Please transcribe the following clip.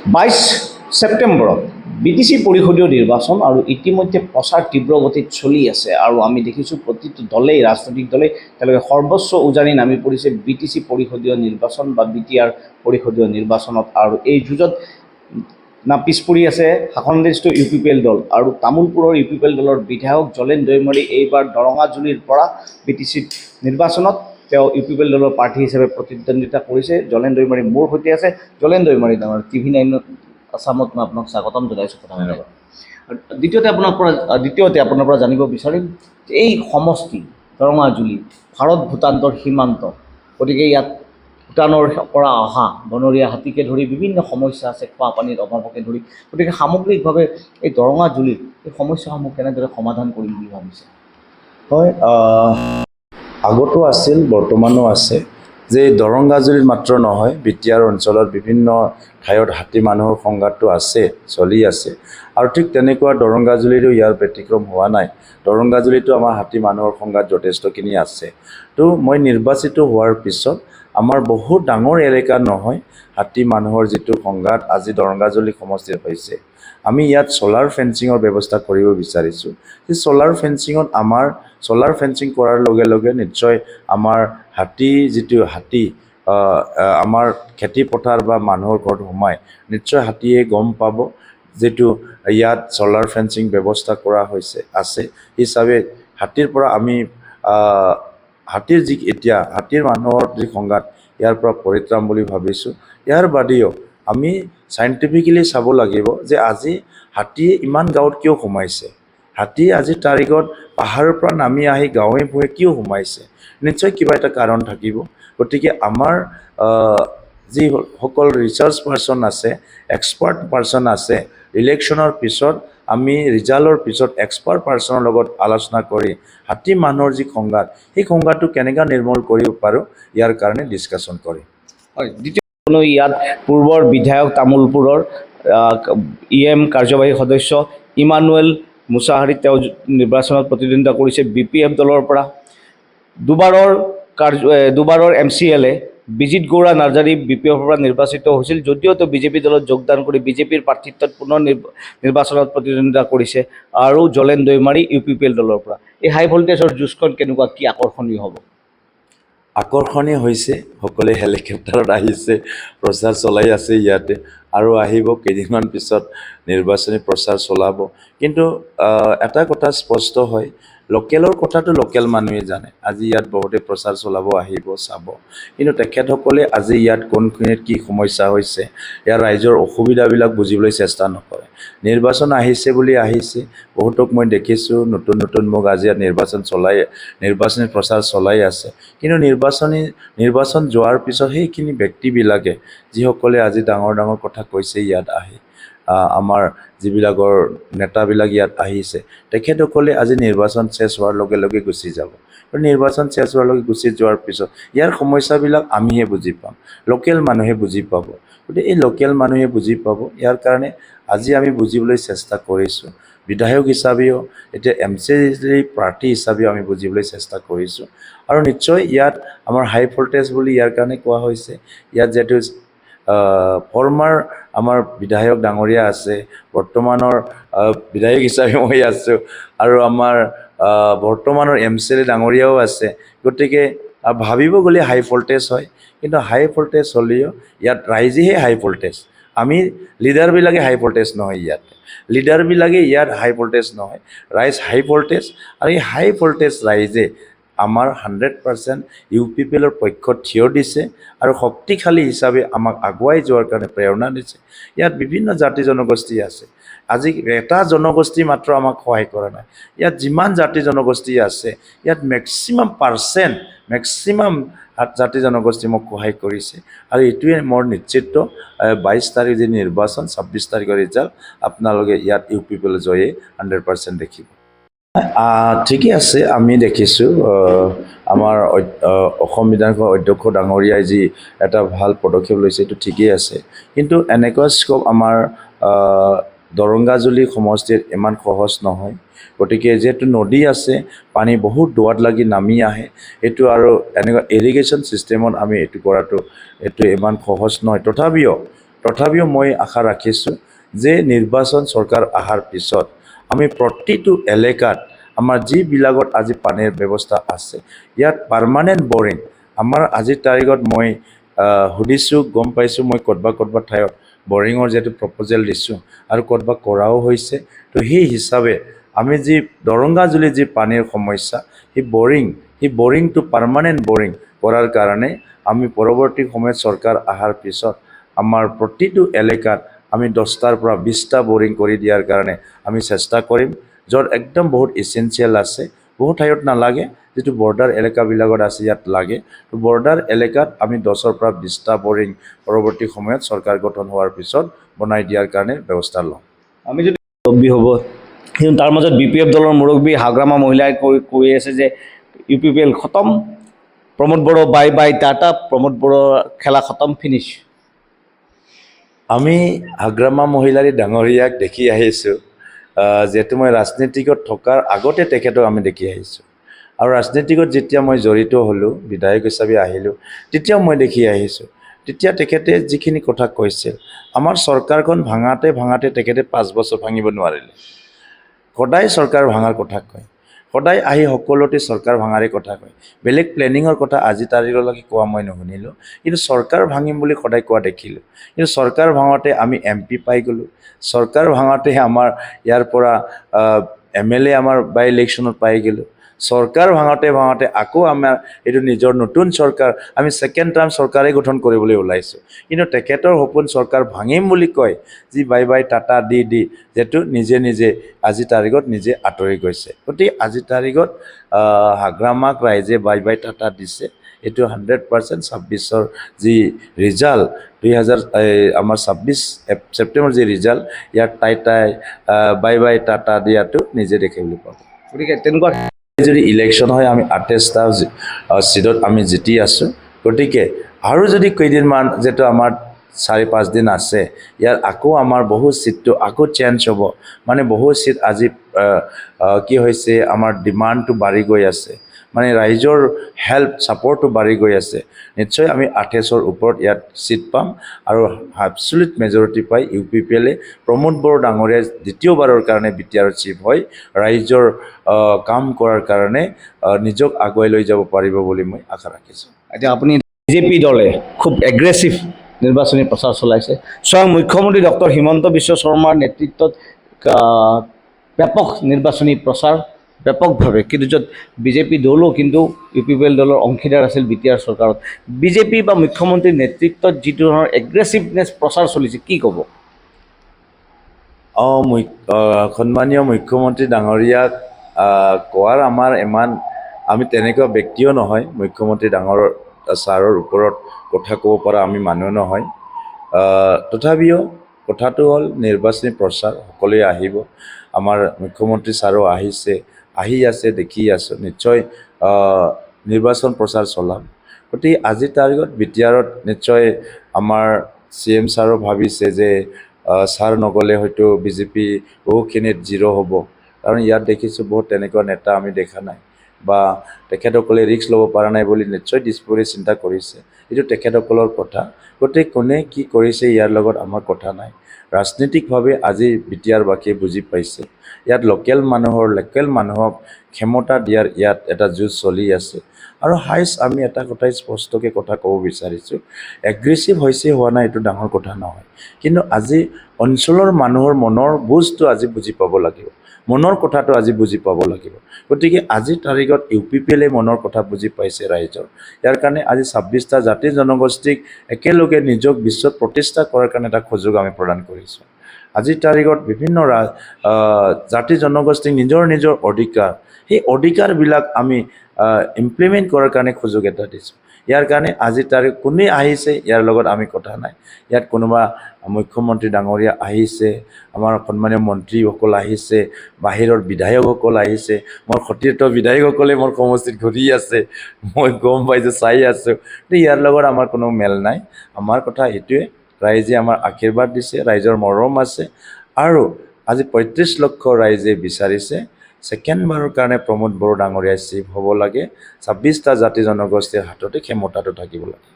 22 ছেপ্টেম্বৰত BTC পৰিষদীয় নিৰ্বাচন আৰু ইতিমধ্যে প্ৰচাৰ তীব্ৰ গতিত চলি আছে আৰু আমি দেখিছোঁ প্ৰতিটো দলেই ৰাজনৈতিক দলেই তেওঁলোকে সৰ্বোচ্চ উজানি নামি পৰিছে BTC পৰিষদীয় নিৰ্বাচন বা BTR পৰিষদীয় নিৰ্বাচনত আৰু এই যুঁজত না পিছ পৰি আছে শাসনাধিষ্ঠ UPPL দল আৰু তামোলপুৰৰ UPPL দলৰ বিধায়ক জলেন দৈমাৰী এইবাৰ দৰঙাজুলিৰ পৰা BTC নিৰ্বাচনত তেওঁ UPPL দলৰ প্ৰাৰ্থী হিচাপে প্ৰতিদ্বন্দ্বিতা কৰিছে। জলেন দৈমাৰী মোৰ সৈতে আছে। জলেন দৈমাৰী ডাঙৰ TV9 আসামত মই আপোনাক স্বাগতম জনাইছোঁ। দ্বিতীয়তে আপোনাৰ পৰা জানিব বিচাৰিম যে এই সমষ্টি দৰঙাজুলি ভাৰত ভূটানৰ সীমান্ত, গতিকে ইয়াত ভূটানৰ পৰা অহা বনৰীয়া হাতীকে ধৰি বিভিন্ন সমস্যা আছে, খোৱা পানীৰ অভাৱকে ধৰি, গতিকে সামগ্ৰিকভাৱে এই দৰঙাজুলিৰ এই সমস্যাসমূহ কেনেদৰে সমাধান কৰিম বুলি ভাবিছে? হয়, আগতো আছিল, বৰ্তমানো আছে যে দৰঙাজুলিত মাত্ৰ নহয়, BTR অঞ্চলত বিভিন্ন ঠাইত হাতী মানুহৰ সংঘাতটো আছে, চলি আছে আৰু ঠিক তেনেকুৱা দৰঙাজুলিতো ইয়াৰ ব্যতিক্ৰম হোৱা নাই। দৰঙাজুলিতো আমাৰ হাতী মানুহৰ সংঘাত যথেষ্টখিনি আছে। তো মই নিৰ্বাচিত হোৱাৰ পিছত আমাৰ বহুত ডাঙৰ এলেকা নহয় হাতী মানুহৰ যিটো সংঘাত আজি দৰঙাজুলি সমষ্টিত হৈছে। আমি ইয়াত সোলাৰ ফেন্সিঙৰ ব্যৱস্থা কৰিব বিচাৰিছোঁ। সেই সোলাৰ ফেন্সিঙত সোলাৰ ফেন্সিং কৰাৰ লগে লগে নিশ্চয় আমাৰ যিটো হাতী আমাৰ খেতি পথাৰ বা মানুহৰ ঘৰত সোমাই নিশ্চয় হাতীয়ে গম পাব যিটো ইয়াত সোলাৰ ফেন্সিং ব্যৱস্থা কৰা আছে হিচাপে হাতীৰ পৰা আমি হাতীৰ মানুহৰ যি সংঘাত ইয়াৰ পৰা পৰিত্ৰাণ বুলি ভাবিছোঁ। ইয়াৰ বাদেও আমি চাইণ্টিফিকেলি চাব লাগিব যে আজি হাতীয়ে ইমান গাঁৱত কিয় সোমাইছে, হাতী আজিৰ তাৰিখত পাহাৰৰ পৰা নামি আহি গাঁৱে ভূঞে কিয় সোমাইছে, নিশ্চয় কিবা এটা কাৰণ থাকিব। গতিকে আমাৰ যিসকল ৰিচাৰ্চ পাৰ্চন আছে, এক্সপাৰ্ট পাৰ্চন আছে, ইলেকশ্যনৰ পিছত আমি ৰিজাল্টৰ পিছত এক্সপাৰ্ট পাৰ্চনৰ লগত আলোচনা কৰি হাতী মানুহৰ যি সংঘাত সেই সংঘাতটো কেনেকৈ নিৰ্মূল কৰিব পাৰোঁ ইয়াৰ কাৰণে ডিছকাশ্যন কৰিম। হয়, দ্বিতীয় ইয়াত পূৰ্বৰ বিধায়ক তামোলপুৰৰ EM কাৰ্যবাহী সদস্য ইমানুৱেল মুছাহাৰী তেওঁ নিৰ্বাচনত প্ৰতিদ্বন্দ্বিতা কৰিছে BPF দলৰ পৰা। দুবাৰৰ MCLA বিজিত গৌৰা নাৰ্জাৰী BPFৰ পৰা নিৰ্বাচিত হৈছিল, যদিও তেওঁ BJP দলত যোগদান কৰি BJPৰ প্ৰাৰ্থিত্বত পুনৰ নিৰ্বাচনত প্ৰতিদ্বন্দ্বিতা কৰিছে আৰু জলেন দৈমাৰী UPPL দলৰ পৰা। এই হাই ভল্টেজৰ যুঁজখন কেনেকুৱা, কি আকৰ্ষণীয় হ'ব? আকৰ্ষণীয় হৈছে, সকলোৱে হেলিকপ্টাৰত আহিছে, প্ৰচাৰ চলাই আছে ইয়াতে আৰু আহিব কেইদিনমান পিছত নিৰ্বাচনী প্ৰচাৰ চলাব। কিন্তু এটা কথা স্পষ্ট হয়, লোকেলৰ কথাটো লোকেল মানুহে জানে। আজি ইয়াত বহুতে প্ৰচাৰ চলাব আহিব, চাব, কিন্তু তেখেতসকলে আজি ইয়াত কোনখিনিত কি সমস্যা হৈছে, ইয়াৰ ৰাইজৰ অসুবিধাবিলাক বুজিবলৈ চেষ্টা নকৰে। নিৰ্বাচন আহিছে বুলি আহিছে, বহুতক মই দেখিছোঁ নতুন মোক আজি ইয়াত নিৰ্বাচনী প্ৰচাৰ চলাই আছে, কিন্তু নিৰ্বাচন যোৱাৰ পিছত সেইখিনি ব্যক্তিবিলাকে যিসকলে আজি ডাঙৰ কথা কৈছে ইয়াত আহি আমাৰ যিবিলাকৰ নেতাবিলাক ইয়াত আহিছে, তেখেতসকলে আজি নিৰ্বাচন শেষ হোৱাৰ লগে লগে গুচি যাব। নিৰ্বাচন শেষ হোৱাৰ লগে গুচি যোৱাৰ পিছত ইয়াৰ সমস্যাবিলাক আমিহে বুজি পাম, লোকেল মানুহে বুজি পাব। গতিকে এই লোকেল মানুহে বুজি পাব, ইয়াৰ কাৰণে আজি আমি বুজিবলৈ চেষ্টা কৰিছোঁ। বিধায়ক হিচাপেও এতিয়া MCLA প্ৰাৰ্থী হিচাপেও আমি বুজিবলৈ চেষ্টা কৰিছোঁ আৰু নিশ্চয় ইয়াত আমাৰ হাই ভল্টেজ বুলি ইয়াৰ কাৰণে কোৱা হৈছে। ইয়াত যিহেতু ফৰ্মাৰ আমাৰ বিধায়ক ডাঙৰীয়া আছে, বৰ্তমানৰ বিধায়ক হিচাপে মই আছোঁ আৰু আমাৰ বৰ্তমানৰ MCLA ডাঙৰীয়াও আছে। গতিকে ভাবিব গ'লে হাই ভল্টেজ হয়, কিন্তু হাই ভল্টেজ হ'লেও ইয়াত ৰাইজেহে হাই ভল্টেজ, আমি লিডাৰবিলাকে হাই ভল্টেজ নহয়। ইয়াত হাই ভল্টেজ নহয়, ৰাইজ হাই ভল্টেজ আৰু এই হাই ভল্টেজ ৰাইজে আমাৰ 100% UPPLৰ পক্ষত থিয় দিছে আৰু শক্তিশালী হিচাপে আমাক আগুৱাই যোৱাৰ কাৰণে প্ৰেৰণা দিছে। ইয়াত বিভিন্ন জাতি জনগোষ্ঠী আছে, আজি এটা জনগোষ্ঠী মাত্ৰ আমাক সহায় কৰা নাই। ইয়াত যিমান জাতি জনগোষ্ঠী আছে, ইয়াত মেক্সিমাম জাতি জনগোষ্ঠী মোক সহায় কৰিছে আৰু এইটোৱে মোৰ নিশ্চিত 22 তাৰিখ যি নিৰ্বাচন, 26 তাৰিখৰ ৰিজাল্ট আপোনালোকে ইয়াত UPPL জয়ে 100% দেখিব। ঠিকে আছে, আমি দেখিছোঁ আমাৰ অসম বিধানসভাৰ অধ্যক্ষ ডাঙৰীয়াই যি এটা ভাল পদক্ষেপ লৈছে, এইটো ঠিকেই আছে, কিন্তু এনেকুৱা স্ক'প আমাৰ দৰঙাজুলি সমষ্টিত ইমান সহজ নহয়। গতিকে যিহেতু নদী আছে, পানী বহুত দোৱাত লাগি নামি আহে, এইটো আৰু এনেকুৱা ইৰিগেশ্যন ছিষ্টেমত আমি এইটো কৰাটো ইমান সহজ নহয়। তথাপিও তথাপিও মই আশা ৰাখিছোঁ যে নিৰ্বাচন চৰকাৰ অহাৰ পিছত আমি প্ৰতিটো এলেকাত আমাৰ যিবিলাকত আজি পানীৰ ব্যৱস্থা আছে ইয়াত পাৰ্মানেণ্ট বৰিং আমাৰ আজিৰ তাৰিখত মই সুধিছোঁ গম পাইছোঁ মই ক'ৰবাত ঠাইত বৰিঙৰ যিহেতু প্ৰপ'জেল দিছোঁ আৰু ক'ৰবাত কৰাও হৈছে তো সেই হিচাপে আমি যি দৰংগাজুলি যি পানীৰ সমস্যা সেই বৰিংটো পাৰ্মানেণ্ট বৰিং কৰাৰ কাৰণে আমি পৰৱৰ্তী সময়ত চৰকাৰ অহাৰ পিছত আমাৰ প্ৰতিটো এলেকাত আমি 10টাৰ পৰা 20টা বৰিং কৰি দিয়াৰ কাৰণে আমি চেষ্টা কৰিম য'ত একদম বহুত এচেঞ্চিয়েল আছে বহুত ঠাইত নালাগে যিটো বৰ্ডাৰ এলেকাবিলাকত আছে ইয়াত লাগে তো বৰ্ডাৰ এলেকাত আমি 10ৰ পৰা 20টা বৰিং পৰৱৰ্তী সময়ত চৰকাৰ গঠন হোৱাৰ পিছত বনাই দিয়াৰ কাৰণে ব্যৱস্থা ল'ম আমি যদি মুৰব্বী হ'ব কিন্তু তাৰ মাজত BPF দলৰ মুৰব্বী হাগ্ৰামা মহিলাই কৈ আছে যে UPPL খতম প্ৰমোদ বড়ো বাই টাটা প্ৰমোদ বড়ো খেলা খতম ফিনিছ আমি হাগ্ৰামা মহিলাৰী ডাঙৰীয়াক দেখি আহিছোঁ যিহেতু মই ৰাজনীতিকত থকাৰ আগতে তেখেতক আমি দেখি আহিছোঁ আৰু ৰাজনীতিকত যেতিয়া মই জড়িত হ'লোঁ বিধায়ক হিচাপে আহিলোঁ তেতিয়াও মই দেখি আহিছোঁ তেতিয়া তেখেতে যিখিনি কথা কৈছিল আমাৰ চৰকাৰখন ভাঙাতে তেখেতে 5 বছৰ ভাঙিব নোৱাৰিলে সদায় চৰকাৰ ভাঙাৰ কথা কয় সদায় আহি সকলোতে চৰকাৰ ভাঙাৰে কথা কয় বেলেগ প্লেনিঙৰ কথা আজি তাৰিখলৈকে কোৱা মই নুশুনিলোঁ কিন্তু চৰকাৰ ভাঙিম বুলি সদায় কোৱা দেখিলোঁ কিন্তু চৰকাৰ ভাঙোতে আমি MP পাই গ'লোঁ চৰকাৰ ভাঙোতে আমাৰ ইয়াৰ পৰা MLA আমাৰ বাই ইলেকশ্যনত পাই গ'লোঁ চৰকাৰ ভাঙোতে আকৌ আমাৰ এইটো নিজৰ নতুন চৰকাৰ আমি ছেকেণ্ড টাৰ্ম চৰকাৰে গঠন কৰিবলৈ ওলাইছোঁ কিন্তু তেখেতৰ সপোন চৰকাৰ ভাঙিম বুলি কয় যি বাই টাটা দি যেটো নিজে আজি তাৰিখত নিজে আঁতৰি গৈছে গতিকে আজি তাৰিখত হাগ্ৰামাক ৰাইজে বাই টাটা দিছে এইটো 100% 26ৰ যি ৰিজাল্ট 2000 আমাৰ 26 ছেপ্টেম্বৰ যি ৰিজাল্ট ইয়াৰ তাই বাই টাটা দিয়াটো নিজে দেখিবলৈ পাব গতিকে তেনেকুৱা যদি ইলেকশ্যন হয় আমি 28টা চিটত আমি জিতি আছোঁ গতিকে আৰু যদি কেইদিনমান যিটো আমাৰ 4-5 দিন আছে ইয়াৰ আকৌ আমাৰ বহু চিটটো আকৌ চেঞ্জ হ'ব মানে বহু চিট আজি কি হৈছে আমাৰ ডিমাণ্ডটো বাঢ়ি গৈ আছে মানে ৰাইজৰ হেল্প ছাপৰ্টটো বাঢ়ি গৈ আছে নিশ্চয় আমি 28ৰ ওপৰত ইয়াত চিট পাম আৰু এবছলিউট মেজৰিটি পাই UPPL প্ৰমোদ বড়ো ডাঙৰীয়া দ্বিতীয়বাৰৰ কাৰণে BTRৰ চিফ হয় ৰাইজৰ কাম কৰাৰ কাৰণে নিজক আগুৱাই লৈ যাব পাৰিব বুলি মই আশা ৰাখিছোঁ এতিয়া আপুনি BJP দলে খুব এগ্ৰেছিভ নিৰ্বাচনী প্ৰচাৰ চলাইছে স্বয়ং মুখ্যমন্ত্ৰী ডক্টৰ হিমন্ত বিশ্ব শৰ্মাৰ নেতৃত্বত ব্যাপক নিৰ্বাচনী প্ৰচাৰ ব্যাপকভাৱে কিন্তু য'ত BJP দলো কিন্তু UPPL দলৰ অংশীদাৰ আছিল BTR চৰকাৰত BJP বা মুখ্যমন্ত্ৰীৰ নেতৃত্বত যিটো ধৰণৰ এগ্ৰেছিভনেছ প্ৰচাৰ চলিছে কি ক'ব সন্মানীয় মুখ্যমন্ত্ৰী ডাঙৰীয়াক কোৱাৰ আমাৰ ইমান আমি তেনেকুৱা ব্যক্তিও নহয় মুখ্যমন্ত্ৰী ডাঙৰ ছাৰৰ ওপৰত কথা ক'ব পৰা আমি মানুহ নহয় তথাপিও কথাটো হ'ল নিৰ্বাচনী প্ৰচাৰ সকলোৱে আহিব আমাৰ মুখ্যমন্ত্ৰী ছাৰো আহি আছে দেখি আছোঁ নিশ্চয় নিৰ্বাচন প্ৰচাৰ চলাম গতিকে আজিৰ তাৰিখত BTRত নিশ্চয় আমাৰ CM ছাৰো ভাবিছে যে ছাৰ নগ'লে হয়তো BJP বহুখিনিত জিৰ' হ'ব কাৰণ ইয়াত দেখিছোঁ বহুত তেনেকুৱা নেতা আমি দেখা নাই বা তেখেতসকলে ৰিস্ক ল'ব পৰা নাই বুলি নিশ্চয় দিছপুৰে চিন্তা কৰিছে এইটো তেখেতসকলৰ কথা গতিকে কোনে কি কৰিছে ইয়াৰ লগত আমাৰ কথা নাই ৰাজনৈতিকভাৱে আজি BTRবাসীয়ে বুজি পাইছে ইয়াত লোকেল মানুহক ক্ষমতা দিয়াৰ ইয়াত এটা যুঁজ চলি আছে আৰু হাইষ্ট আমি এটা কথাই স্পষ্টকৈ কথা ক'ব বিচাৰিছোঁ এগ্ৰেছিভ হোৱা নাই এইটো ডাঙৰ কথা নহয় কিন্তু আজি অঞ্চলৰ মানুহৰ মনৰ বুজটো আজি বুজি পাব লাগিব মনৰ কথাটো আজি বুজি পাব লাগিব গতিকে আজিৰ তাৰিখত UPPL মনৰ কথা বুজি পাইছে ৰাইজৰ ইয়াৰ কাৰণে আজি 26টা জাতি জনগোষ্ঠীক একেলগে নিজক বিশ্বত প্ৰতিষ্ঠা কৰাৰ কাৰণে এটা সুযোগ আমি প্ৰদান কৰিছোঁ আজিৰ তাৰিখত বিভিন্ন জাতি জনগোষ্ঠীক নিজৰ অধিকাৰ সেই অধিকাৰবিলাক আমি ইমপ্লিমেণ্ট কৰাৰ কাৰণে সুযোগ এটা দিছোঁ ইয়াৰ কাৰণে আজিৰ তাৰিখ কোনে আহিছে ইয়াৰ লগত আমি কথা নাই ইয়াত কোনোবা মুখ্যমন্ত্ৰী ডাঙৰীয়া আহিছে আমাৰ সন্মানীয় মন্ত্ৰীসকল আহিছে বাহিৰৰ বিধায়কসকল আহিছে মোৰ সতীৰ্থ বিধায়কসকলে মোৰ সমষ্টিত ঘূৰি আছে মই গম পাইছোঁ চাই আছোঁ ইয়াৰ লগত আমাৰ কোনো মেল নাই আমাৰ কথা এইটোৱে ৰাইজে আমাৰ আশীৰ্বাদ দিছে ৰাইজৰ মৰম আছে আৰু আজি 35 লক্ষ ৰাইজে বিচাৰিছে ছেকেণ্ডবাৰৰ কাৰণে প্ৰমোদ বড়ো ডাঙৰীয়া চিফ হ'ব লাগে 26টা জাতি জনগোষ্ঠীৰ হাততে ক্ষমতাটো থাকিব লাগে